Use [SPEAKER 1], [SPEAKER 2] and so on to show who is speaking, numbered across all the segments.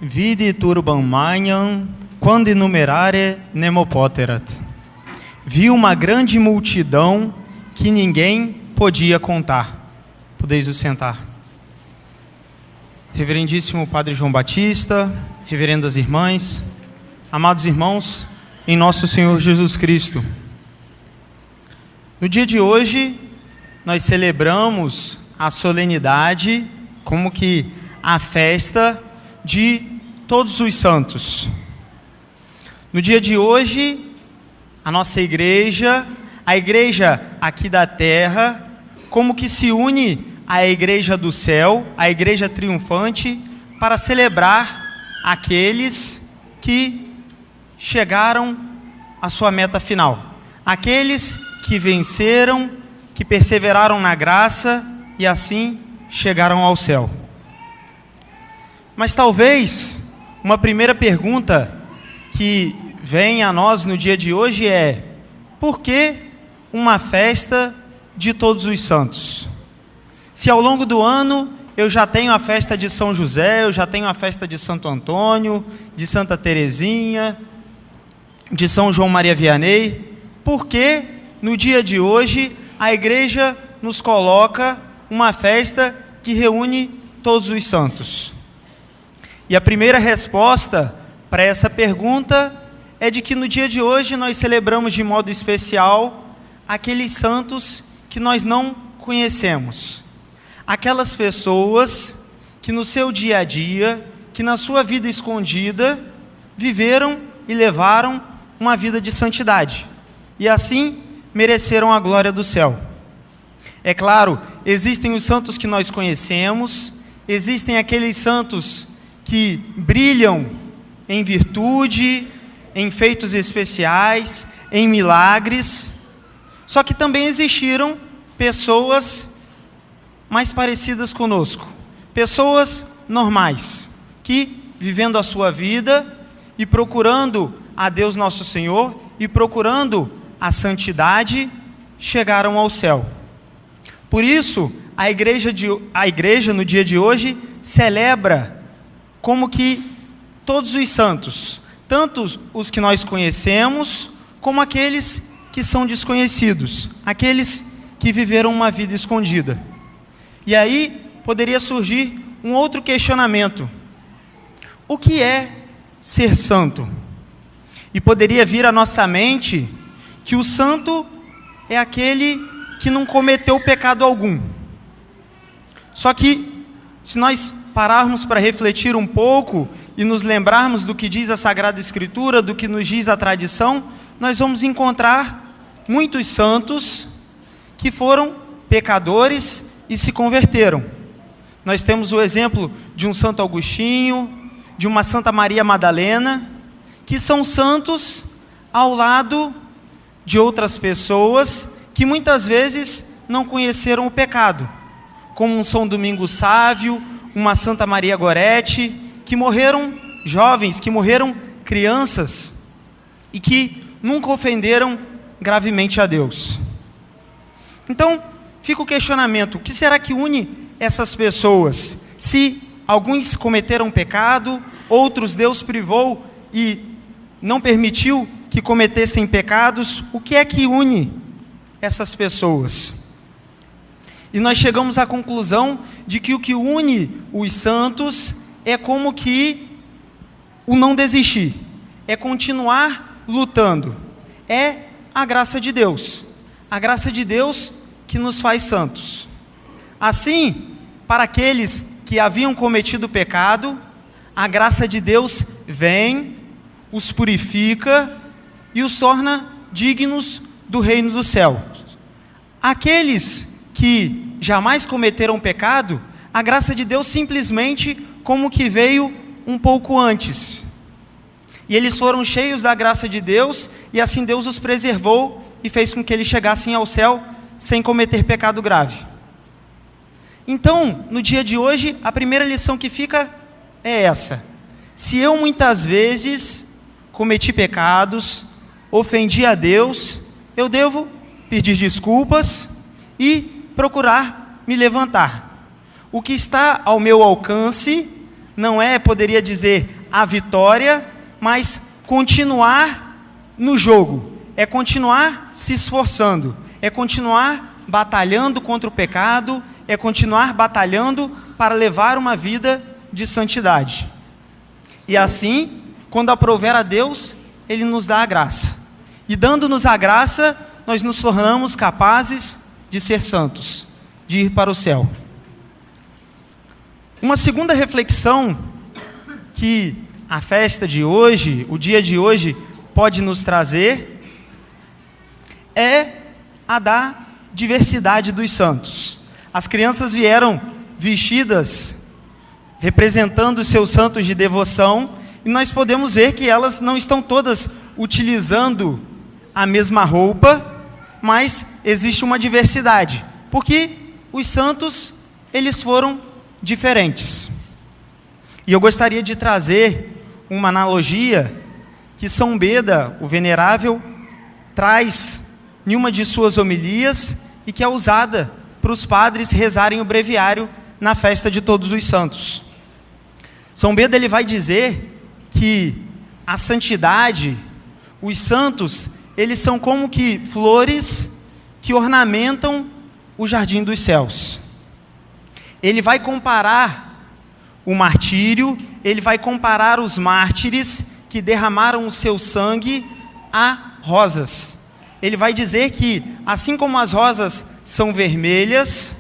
[SPEAKER 1] Vidi turban magnam, quando enumerare nemo poterat. Vi uma grande multidão que ninguém podia contar. Podeis vos sentar. Reverendíssimo Padre João Batista, reverendas irmãs, amados irmãos, em nosso Senhor Jesus Cristo. No dia de hoje, nós celebramos a solenidade, como que a festa de todos os santos. No dia de hoje, a nossa igreja, a igreja aqui da terra, como que se une à igreja do céu, à igreja triunfante, para celebrar aqueles que chegaram à sua meta final. Aqueles que venceram, que perseveraram na graça e assim chegaram ao céu. Mas talvez uma primeira pergunta que vem a nós no dia de hoje é: por que uma festa de todos os santos? Se ao longo do ano eu já tenho a festa de São José, eu já tenho a festa de Santo Antônio, de Santa Teresinha, de São João Maria Vianney, por que no dia de hoje a igreja nos coloca uma festa que reúne todos os santos? E a primeira resposta para essa pergunta é de que no dia de hoje nós celebramos de modo especial aqueles santos que nós não conhecemos. Aquelas pessoas que no seu dia a dia, que na sua vida escondida, viveram e levaram uma vida de santidade. E assim mereceram a glória do céu. É claro, existem os santos que nós conhecemos, existem aqueles santos que brilham em virtude, em feitos especiais, em milagres. Só que também existiram pessoas mais parecidas conosco, pessoas normais, que vivendo a sua vida e procurando a Deus nosso Senhor e procurando a santidade, chegaram ao céu. Por isso, a igreja no dia de hoje celebra como que todos os santos, tanto os que nós conhecemos, como aqueles que são desconhecidos, aqueles que viveram uma vida escondida. E aí poderia surgir um outro questionamento: o que é ser santo? E poderia vir à nossa mente que o santo é aquele que não cometeu pecado algum. Só que, se nós pararmos para refletir um pouco e nos lembrarmos do que diz a Sagrada Escritura, do que nos diz a tradição, nós vamos encontrar muitos santos que foram pecadores e se converteram. Nós temos o exemplo de um Santo Agostinho, de uma Santa Maria Madalena, que são santos ao lado de outras pessoas que muitas vezes não conheceram o pecado, como um São Domingos Sávio, uma Santa Maria Gorete, que morreram jovens, que morreram crianças e que nunca ofenderam gravemente a Deus. Então, fica o questionamento: o que será que une essas pessoas? Se alguns cometeram pecado, outros Deus privou e não permitiu que cometessem pecados, o que é que une essas pessoas? E nós chegamos à conclusão de que o que une os santos é como que o não desistir, é continuar lutando, é a graça de Deus, a graça de Deus que nos faz santos. Assim, para aqueles que haviam cometido pecado, a graça de Deus vem, os purifica e os torna dignos do reino do céu. Aqueles que jamais cometeram pecado, a graça de Deus simplesmente como que veio um pouco antes. E eles foram cheios da graça de Deus, e assim Deus os preservou e fez com que eles chegassem ao céu sem cometer pecado grave. Então, no dia de hoje, a primeira lição que fica é essa: se eu muitas vezes cometi pecados, ofendi a Deus, eu devo pedir desculpas e procurar me levantar. O que está ao meu alcance não é, poderia dizer, a vitória, mas continuar no jogo, é continuar se esforçando, é continuar batalhando contra o pecado, é continuar batalhando para levar uma vida de santidade. E assim, quando aprouver a Deus, Ele nos dá a graça. E dando-nos a graça, nós nos tornamos capazes de ser santos, de ir para o céu. Uma segunda reflexão que a festa de hoje, o dia de hoje, pode nos trazer, é a da diversidade dos santos. As crianças vieram vestidas, representando os seus santos de devoção, e nós podemos ver que elas não estão todas utilizando a mesma roupa, mas existe uma diversidade, porque os santos, eles foram diferentes. E eu gostaria de trazer uma analogia que São Beda, o Venerável, traz em uma de suas homilias e que é usada para os padres rezarem o breviário na festa de Todos os Santos. São Beda, ele vai dizer que a santidade, os santos, eles são como que flores que ornamentam o jardim dos céus. Ele vai comparar o martírio, ele vai comparar os mártires que derramaram o seu sangue a rosas. Ele vai dizer que, assim como as rosas são vermelhas,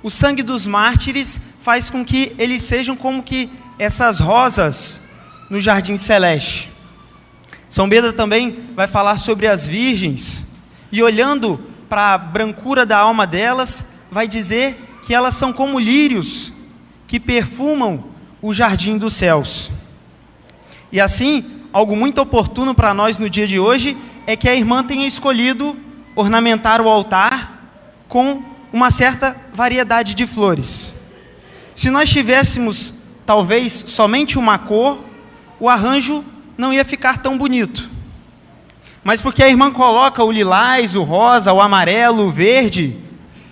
[SPEAKER 1] o sangue dos mártires faz com que eles sejam como que essas rosas no jardim celeste. São Beda também vai falar sobre as virgens, e olhando para a brancura da alma delas, vai dizer que elas são como lírios que perfumam o jardim dos céus. E assim, algo muito oportuno para nós no dia de hoje é que a irmã tenha escolhido ornamentar o altar com uma certa variedade de flores. Se nós tivéssemos talvez somente uma cor, o arranjo não ia ficar tão bonito. Mas porque a irmã coloca o lilás, o rosa, o amarelo, o verde,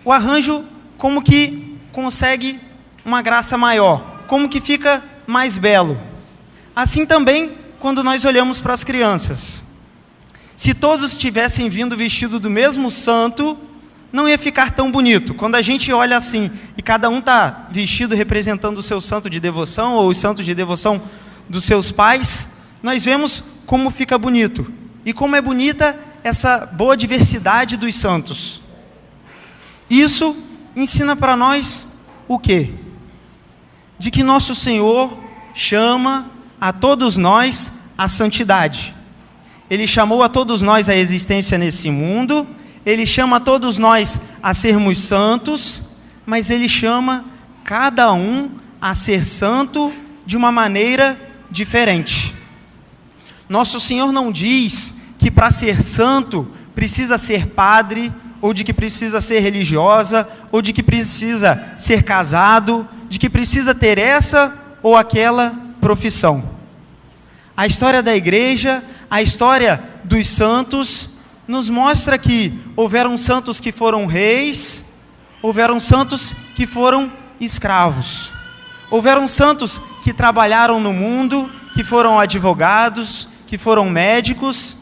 [SPEAKER 1] o arranjo como que consegue uma graça maior, como que fica mais belo. Assim também quando nós olhamos para as crianças. Se todos tivessem vindo vestido do mesmo santo, não ia ficar tão bonito. Quando a gente olha assim, e cada um está vestido representando o seu santo de devoção, ou os santos de devoção dos seus pais, nós vemos como fica bonito. E como é bonita essa boa diversidade dos santos. Isso ensina para nós o quê? De que nosso Senhor chama a todos nós à santidade. Ele chamou a todos nós à existência nesse mundo, Ele chama a todos nós a sermos santos, mas Ele chama cada um a ser santo de uma maneira diferente. Nosso Senhor não diz que para ser santo precisa ser padre, ou de que precisa ser religiosa, ou de que precisa ser casado, de que precisa ter essa ou aquela profissão. A história da igreja, a história dos santos, nos mostra que houveram santos que foram reis, houveram santos que foram escravos, houveram santos que trabalharam no mundo, que foram advogados, que foram médicos,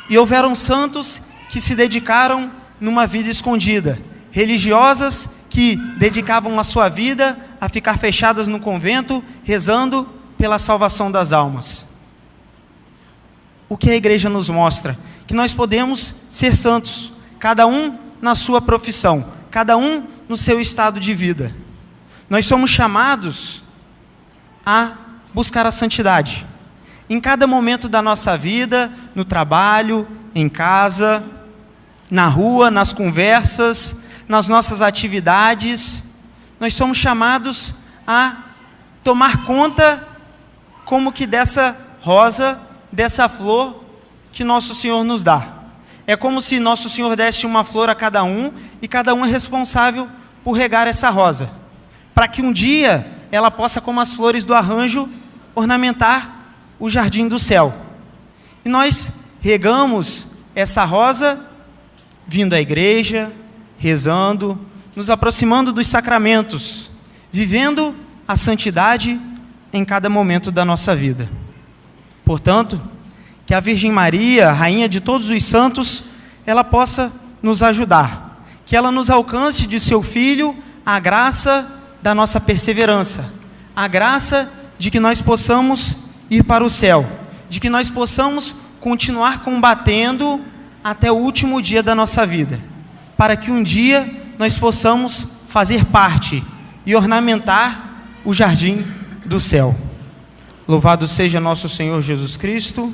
[SPEAKER 1] e houveram santos que se dedicaram numa vida escondida, religiosas que dedicavam a sua vida a ficar fechadas no convento, rezando pela salvação das almas. O que a igreja nos mostra? Que nós podemos ser santos, cada um na sua profissão, cada um no seu estado de vida. Nós somos chamados a buscar a santidade. Em cada momento da nossa vida, no trabalho, em casa, na rua, nas conversas, nas nossas atividades, nós somos chamados a tomar conta como que dessa rosa, dessa flor que nosso Senhor nos dá. É como se nosso Senhor desse uma flor a cada um, e cada um é responsável por regar essa rosa, para que um dia ela possa, como as flores do arranjo, ornamentar o jardim do céu. E nós regamos essa rosa vindo à igreja, rezando, nos aproximando dos sacramentos, vivendo a santidade em cada momento da nossa vida. Portanto, que a Virgem Maria, Rainha de todos os santos, ela possa nos ajudar, que ela nos alcance de seu Filho a graça da nossa perseverança, a graça de que nós possamos ir para o céu, de que nós possamos continuar combatendo até o último dia da nossa vida, para que um dia nós possamos fazer parte e ornamentar o jardim do céu. Louvado seja nosso Senhor Jesus Cristo.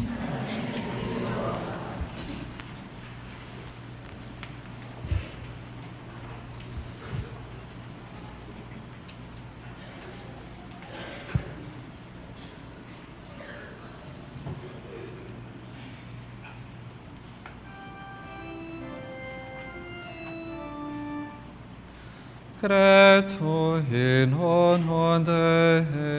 [SPEAKER 2] Credo in honor Dei.